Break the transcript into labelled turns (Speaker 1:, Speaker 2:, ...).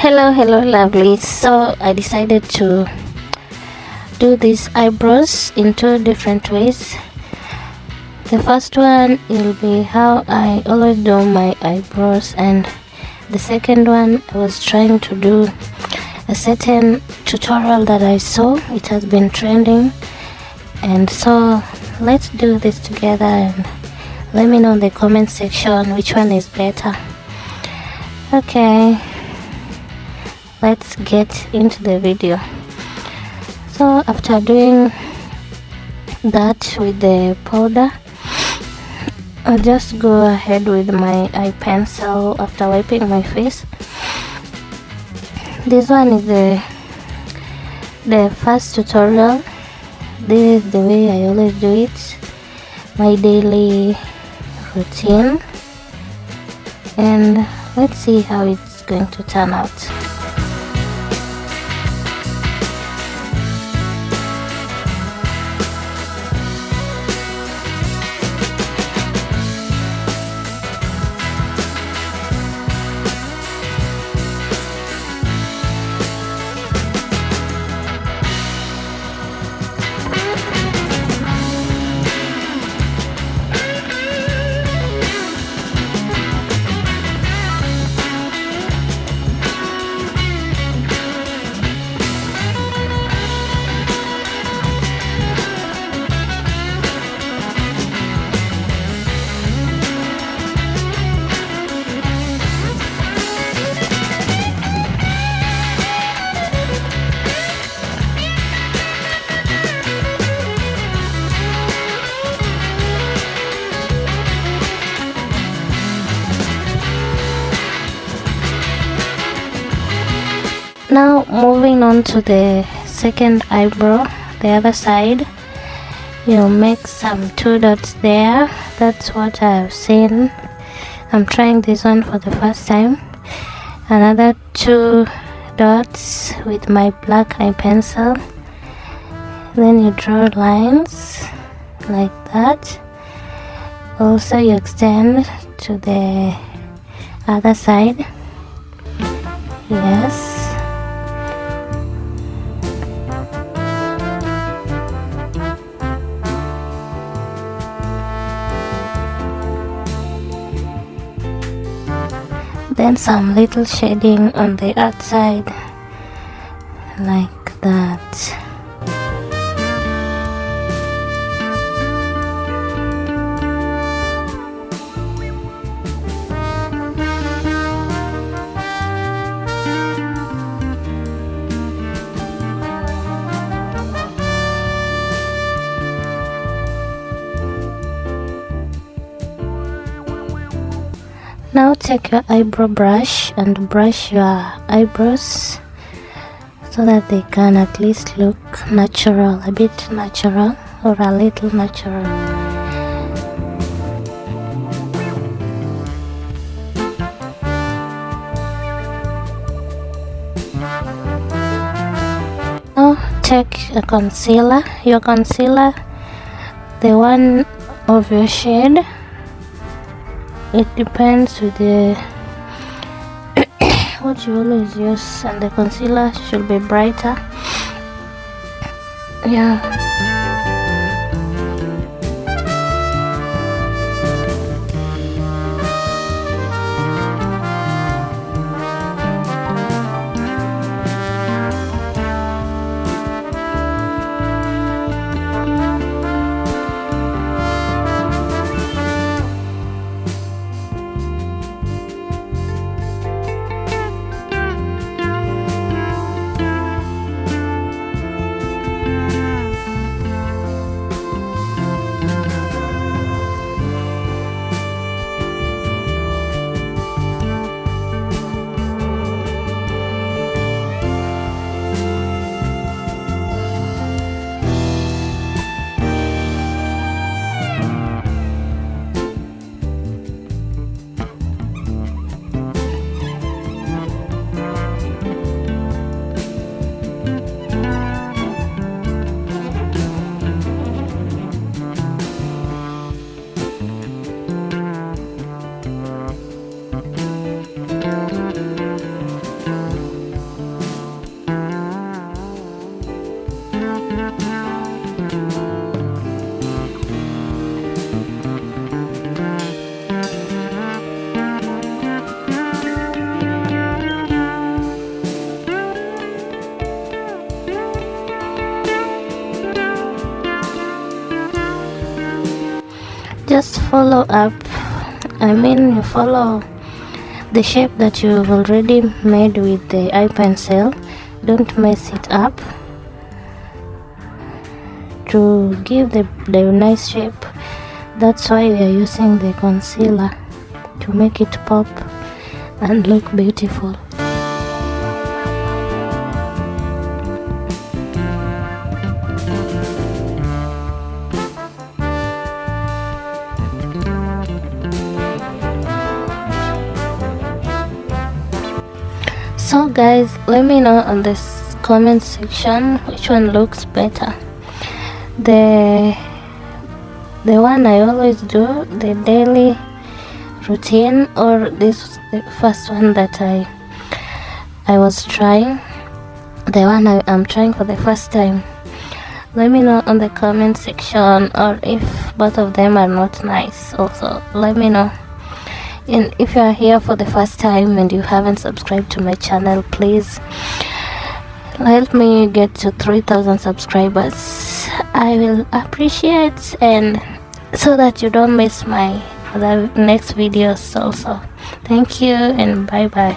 Speaker 1: Hello lovely. So I decided to do these eyebrows in two different ways. The first one will be how I always do my eyebrows, and the second one I was trying to do a certain tutorial that I saw. It has been trending, and so let's do this together and let me know in the comment section which one is better. Okay, let's get into the video. So after doing that with the powder, I'll just go ahead with my eye pencil after wiping my face. This one is the first tutorial. This is the way I always do it, my daily routine, and let's see how it's going to turn out. Now moving on to the second eyebrow, the other side, you'll make some 2 dots there. That's what I've seen. I'm trying this one for the first time. Another 2 dots with my black eye pencil. Then you draw lines like that. Also you extend to the other side. Yes. Then some little shading on the outside like that. Now take your eyebrow brush and brush your eyebrows so that they can at least look natural, a bit natural or a little natural. Now take a concealer, your concealer, the one of your shade. It depends with the what you always use, and the concealer should be brighter. Yeah. follow up, you follow the shape that you've already made with the eye pencil. Don't mess it up. To give the nice shape, that's why we are using the concealer, to make it pop and look beautiful. So guys, let me know on this comment section which one looks better. The one I always do, the daily routine, or this the first one that I was trying, the one I'm trying for the first time. Let me know on the comment section, or if both of them are not nice, also let me know. And if you are here for the first time and you haven't subscribed to my channel, please help me get to 3,000 subscribers. I will appreciate, and so that you don't miss my other next videos also. Thank you and bye bye.